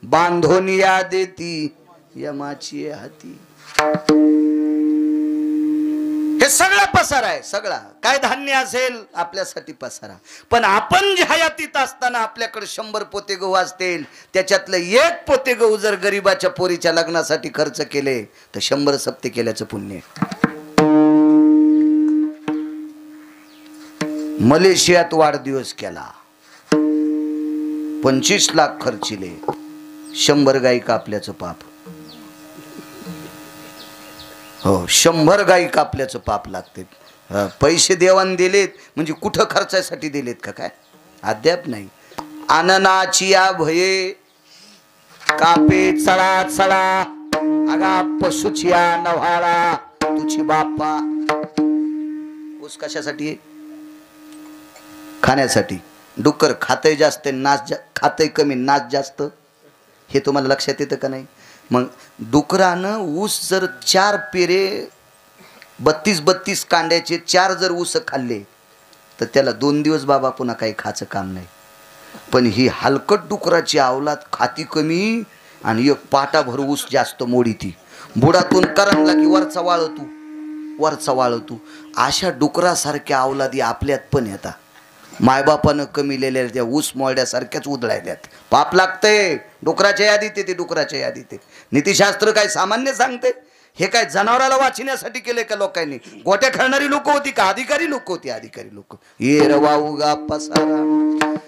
बांधोनी या देती यमाची हाती. हे सगळा पसारा आहे. सगळा काय धान्य असेल आपल्यासाठी पसारा. पण आपण हयातीत असताना आपल्याकडे 100 पोते गहू असतील, त्याच्यातलं 1 पोते गहू जर गरीबाच्या पोरीच्या लग्नासाठी खर्च केले तर 100 सप्ते केल्याचं पुण्य. मलेशियात वाढदिवस केला, 25 लाख खर्चिले, 100 गाई कापल्याचं पाप. हो, 100 गाई कापल्याचं पाप लागते. पैसे देवान दिलेत म्हणजे कुठं खर्चासाठी दिलेत का काय? अद्याप नाही. आननाची या भये कापे चढा चढा, अगा पशुचिया नव्हाळा तुझी बापा. ऊस कशासाठी? खाण्यासाठी. डुक्कर खातंय जास्त, नाच खातंय कमी, नाच जास्त. हे तुम्हाला लक्षात येतं का नाही? मग डुकरानं ऊस जर 4 पेरे 32 कांड्याचे 4 जर ऊस खाल्ले तर त्याला 2 दिवस बाबा पुन्हा काही खायचं काम नाही. पण ही हलकट डुकराची अवलाद खाती कमी आणि 1 पाटाभर ऊस जास्त मोडी. ती बुडातून करंगला की वरचा वाळतू, वरचा वाळतू. अशा डुकरासारख्या अवलादी आपल्यात पण येतात. मायबापानं कमीलेल्या त्या ऊस मोळड्यासारख्याच उधळायल्यात. पाप लागतंय. डुकराच्या यादीत येते, डुकराच्या यादीत येते. नीतिशास्त्र काय सामान्य सांगते? हे काय जनावराला वाचण्यासाठी केले का लोकांनी? गोट्या खेळणारी लोक होती का? अधिकारी लोक होती, अधिकारी लोक. ये रवाऊगा पसारा.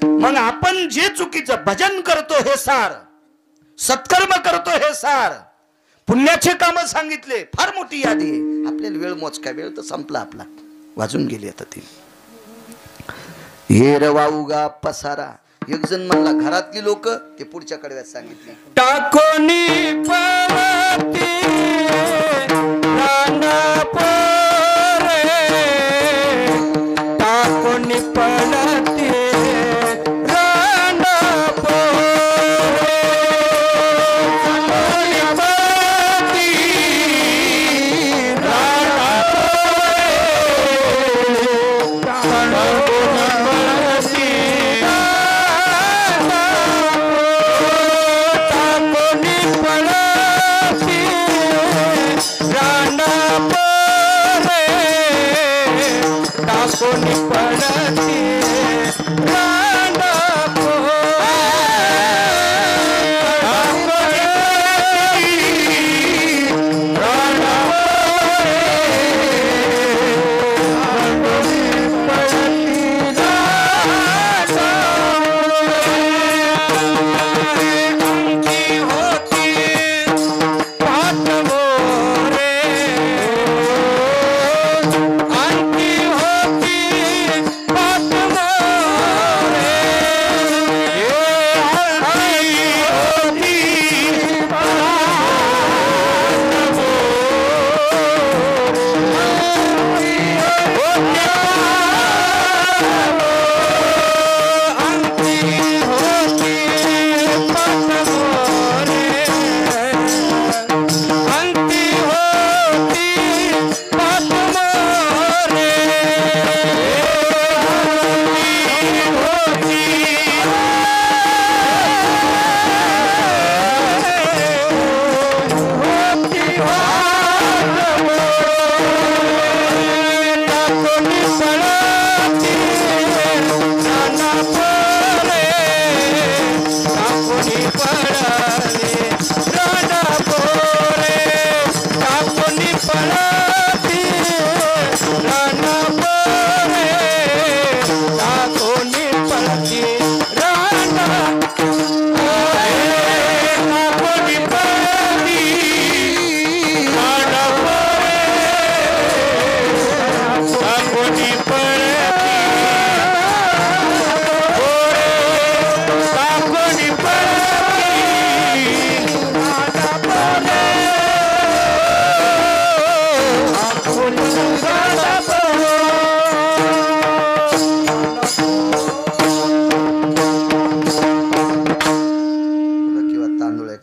मग आपण जे चुकीचं भजन करतो हे सार, सत्कर्म करतो हे सार, पुण्याचे काम सांगितले, फार मोठी यादी आहे. आपल्याला वेळ मोजका, वेळ तर संपला आपला, वाजून गेली आता ती. हे रवाऊगा पसारा. एक जण म्हणला घरातली लोक, ते पुढच्या कडव्यात सांगितले. टाकोनी टाकून पळती रांडा पोरे कोणी पडती रांडा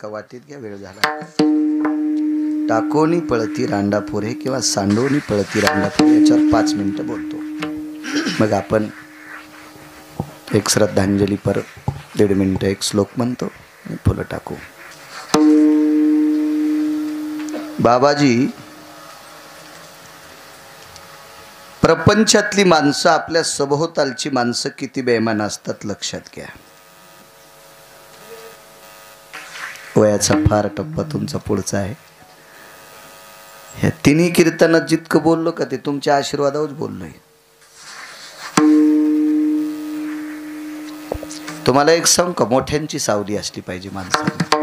वाटीत घ्या, वेळ झाला. टाकोनी पळती रांडा पोरे किंवा सांडोनी पळती रांडा पोरे याच्यावर 5 मिनिटं बोलतो. मग आपण एक श्रद्धांजली पर 1.5 मिनिटं एक श्लोक म्हणतो आणि फुलं टाकू. बाबाजी, प्रपंचातली माणसं, आपल्या सभोवतालची माणसं किती बेईमान असतात लक्षात घ्या. वयाचा फार टप्पा तुमचा पुढचा आहे. ह्या तिन्ही कीर्तनात जितकं बोललो का ते तुमच्या आशीर्वादावरच बोललोय. तुम्हाला एक सांगू का, मोठ्यांची सावली असली पाहिजे माणसाला,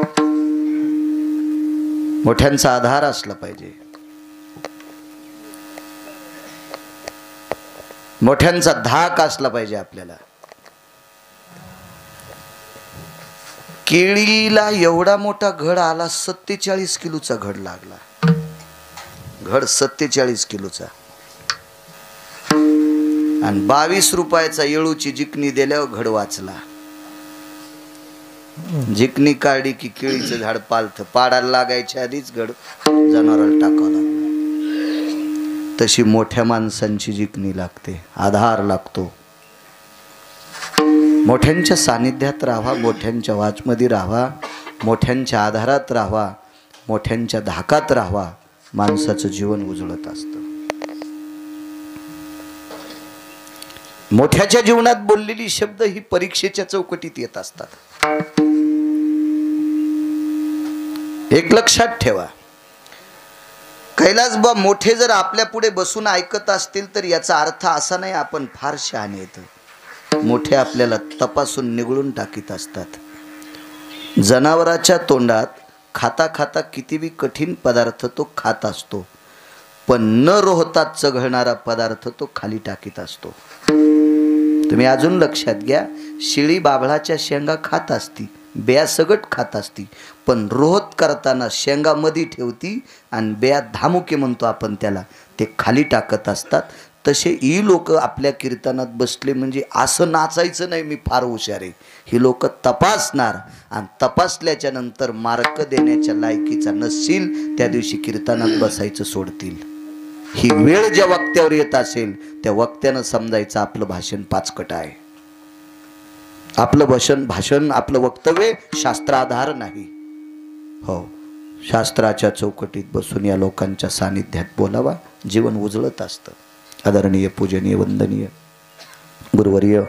मोठ्यांचा आधार असला पाहिजे, मोठ्यांचा धाक असला पाहिजे आपल्याला. केळीला एवढा मोठा घड आला, 47 किलोचा घड लागला. घड 47 किलोचा आणि 22 रुपयाचा येळूची जिकणी दिल्यावर घड वाचला. जिकणी काढली की केळीचं झाड पालथं, पाडायला लागायच्या आधीच घड जनावराला टाकावं लागलं. तशी मोठ्या माणसांची जिकणी लागते, आधार लागतो. मोठ्यांच्या सानिध्यात राहावा, मोठ्यांच्या वाचमध्ये राहावा, मोठ्यांच्या आधारात राहावा, मोठ्यांच्या धाकात राहावा. माणसाचं जीवन उजळत असतं. मोठ्याच्या जीवनात बोललेली शब्द ही परीक्षेच्या चौकटीत येत असतात. एक लक्षात ठेवा, कैलास बा मोठे जर आपल्या पुढे बसून ऐकत असतील तर याचा अर्थ असा नाही आपण फार शहाणे येत. मोठे आपल्याला तपासून निगळून टाकीत असतात. जनावराच्या तोंडात खाता खाता कितीही कठीण पदार्थ तो खात असतो, पण न रोहता चघळणारा पदार्थ तो खाली टाकीत असतो. तुम्ही अजून लक्षात घ्या, शिळी बाभळाच्या शेंगा खात असती, बेया सगट खात असती, पण रोहत करताना शेंगा मध्ये ठेवती आणि बेया धामुके म्हणतो आपण त्याला, ते खाली टाकत असतात. तसे ही लोक आपल्या कीर्तनात बसले म्हणजे असं नाचायचं नाही मी फार हुशार आहे, ही लोक तपासणार आणि तपासल्याच्या नंतर मार्क देण्याच्या लायकीचा नसशील त्या दिवशी कीर्तनात बसायचं सोडतील. ही वेळ ज्या वक्त्यावर येत असेल त्या वक्त्यानं समजायचं आपलं भाषण पाचकट आहे, आपलं भाषण आपलं वक्तव्य शास्त्राधार नाही. हो, शास्त्राच्या चौकटीत बसून या लोकांच्या सानिध्यात बोलावा, जीवन उजळत असतं. आदरणीय पूजनीय वंदनीय गुरुवर्य,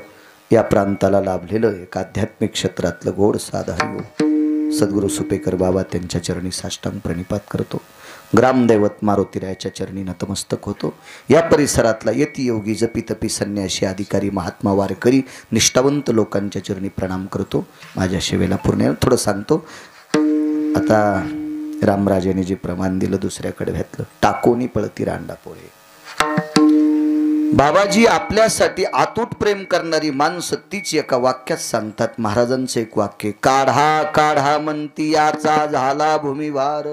या प्रांताला लाभलेलं एक आध्यात्मिक क्षेत्रातलं गोड साधारी सद्गुरू सुपेकर बाबा त्यांच्या चरणी साष्टांग प्रणिपात करतो. ग्रामदैवत मारुतीरायाच्या चरणी नतमस्तक होतो. या परिसरातला यती योगी जपी तपी संन्यासी अधिकारी महात्मा वारकरी निष्ठावंत लोकांच्या चरणी प्रणाम करतो. माझ्या सेवेला पूर्ण थोडं सांगतो. आता रामराजेने जे प्रमाण दिलं दुसऱ्याकडे घातलं, टाकोनी पळती रांडा पोळे. बाबाजी आपल्यासाठी अतूट प्रेम करणारी माणसं तीच एका वाक्यात सांगतात. महाराजांचं एक वाक्य, काढा काढा म्हणती याचा झाला भूमिवार.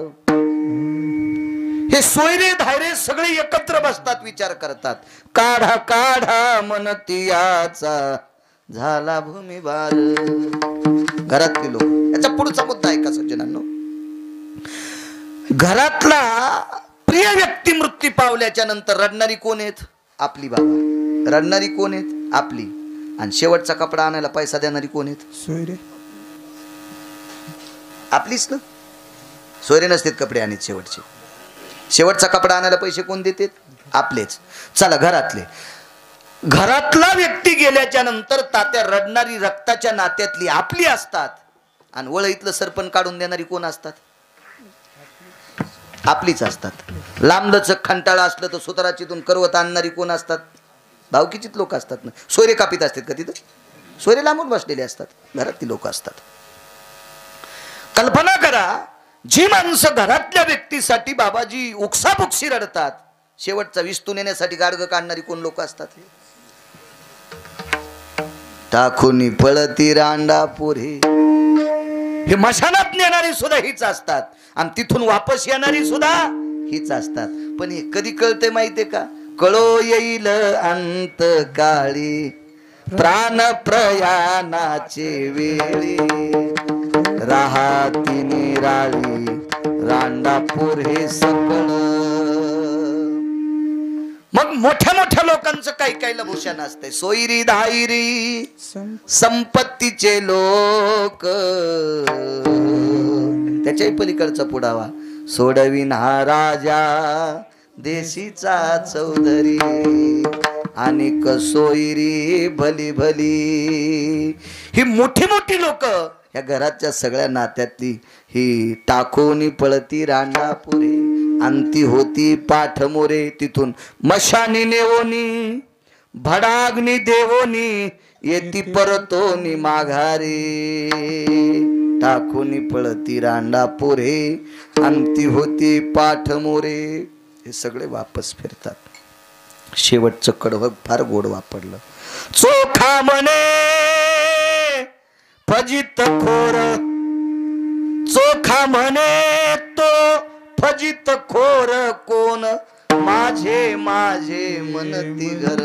हे सोयरे धायरे सगळे एकत्र बसतात, विचार करतात, काढा काढा म्हणती याचा झाला भूमिवार. घरातले लोक, याचा पुढचा मुद्दा आहे का सज्जनांनो, घरातला प्रिय व्यक्ती मृत्यू पावल्याच्या नंतर रडणारी कोण आहेत? आपली बाबा. रडणारी कोण आहेत? आपली. आणि शेवटचा कपडा आणायला पैसा देणारी कोण आहेत? सोयरे. आपलीच ना. सोयरे नसतात कपडे आणत शेवटचे. शेवटचा कपडा आणायला पैसे कोण देतात? आपलेच. चला, घरातला व्यक्ती गेल्याच्या नंतर तात्या रडणारी रक्ताच्या नात्यातली आपली असतात. आणि वळईतलं सरपण काढून देणारी कोण असतात? आपलीच असतात. लांबलचक खंटाळा असलं तर सुताराचीतून करवत आणणारी कोण असतात? भावकीचीच लोक असतात ना. सोयरे कापीत असतात का तिथं? सोयरे लांबून बसलेले असतात, घरातली लोक असतात. कल्पना करा, जी माणसं घरातल्या व्यक्तीसाठी बाबाजी उकसापुकशी रडतात, शेवटचा विस्तू नेण्यासाठी गाडगं काढणारी कोण लोक असतात? टाकूनी पळती रांडा पोरे. हे मशानात नेणारी सुद्धा हीच असतात आणि तिथून वापस येणारी सुद्धा हीच असतात. पण हे कधी कळते माहितीये का? कळो येईल अंत काळी प्राण प्रयाणाचे वेळी राहाती निराळी रांडापूर हे सकळ. मग मोठ्या मोठ्या लोकांचं काही काही भूषण असते. सोयरी धायरी संपत्तीचे लोक, त्याच्याही पलीकडचा पुढावा, सोडविन हा राजा देशीचा चौधरी आणि कसोयरी भली भली. ही मोठी मोठी लोक या घराच्या सगळ्या नात्यातली ही टाकूनी पळती रांडापुरे अंती होती पाठमोरे. तिथून मशानी नेवोनी भडाग्नी देवोनी येती परतोनी माघारी. टाकूनी पळती रांडापुरे अंती होती पाठमोरे. हे सगळे वापस फिरतात. शेवटचं कडवं फार गोड वापरलं. चोखा म्हणे फजित खोर, चोखा म्हणे तो फजित खोर कोण माझे माझे मनती घर.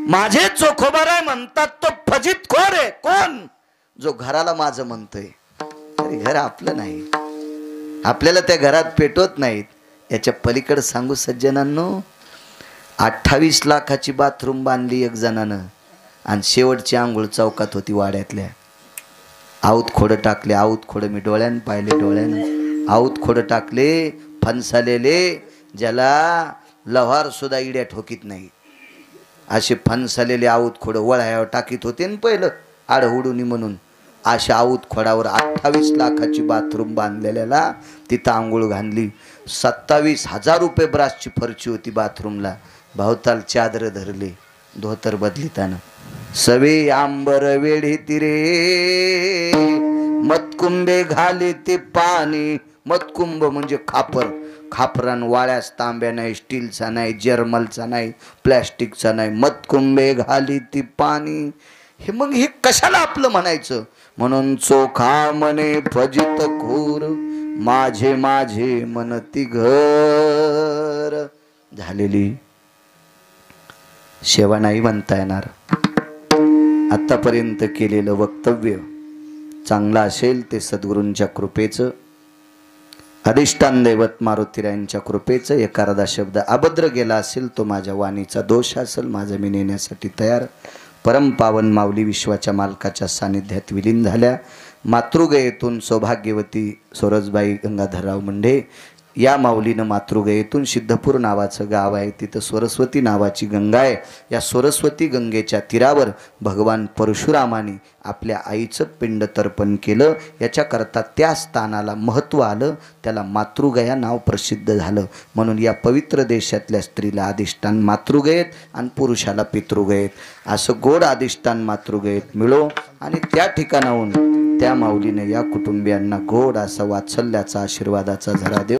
माझे चोखोबाराय म्हणतात तो फजित खोर आहे. कोण? जो घराला माझं म्हणतोय. तरी घर आपलं नाही, आपल्याला त्या घरात पेटवत नाहीत. याच्या पलीकडे सांगू सज्जनांनो, 28 लाखाची बाथरूम बांधली एक जणानं आणि शेवटची आंघोळ चौकात होती वाड्यातल्या. आऊत खोडं टाकले, आऊत खोडं मी डोळ्यानं पाहिले, डोळ्यानं आऊत खोडं टाकले फणसालेले, ज्याला लव्हार सुद्धा इड्या ठोकीत नाही असे फणसालेले आऊत खोडं वळायावर टाकीत होते. न पहिलं आडहुडुनी म्हणून अशा आऊत खोडावर 28 लाखाची बाथरूम बांधलेल्याला तिथं आंघोळ घालली. 27,000 रुपये ब्रासची फरची होती बाथरूमला. भावताल चादर धरले, धोतर बदलिताना. सवे आंबर वेढी तिरे मतकुंबे घाले ते पाणी. मतकुंभ म्हणजे खापर. खापरान वाळ्यास तांब्या नाही, स्टीलचा नाही, जर्मलचा नाही, प्लॅस्टिकचा नाही. मतकुंबे घाली ती पाणी. हे मग हे कशाला आपलं म्हणायचं? म्हणून चोखा म्हणे फजित खोर माझे माझे मनती घर. झालेली शेवा नाही म्हणता येणार. आतापर्यंत केलेलं वक्तव्य चांगलं असेल ते सद्गुरूंच्या कृपेचं, अधिष्ठान दैवत मारुतीरायांच्या कृपेचं. एखादा शब्द अभद्र गेला असेल तो माझ्या वाणीचा दोष असेल, माझं मी नेण्यासाठी तयार. परमपावन माऊली विश्वाच्या मालकाच्या सानिध्यात विलीन झाल्या. मातृगयेतून सौभाग्यवती सोरसबाई गंगाधरराव मुंढे या माऊलीनं मातृगयेतून सिद्धपूर नावाचं गाव आहे, तिथं सरस्वती नावाची गंगा आहे. या सरस्वती गंगेच्या तीरावर भगवान परशुरामाने आपल्या आईचं पिंड तर्पण केलं. याच्याकरता त्या स्थानाला महत्त्व आलं, त्याला मातृगया नाव प्रसिद्ध झालं. म्हणून या पवित्र देशातल्या स्त्रीला अधिष्ठान मातृगयेत आणि पुरुषाला पितृगयेत असं गोड अधिष्ठान मातृगयेत मिळो. आणि त्या ठिकाणाहून त्या माऊलीने या कुटुंबियांना गोड असा वात्सल्याचा आशीर्वादाचा झरा देव.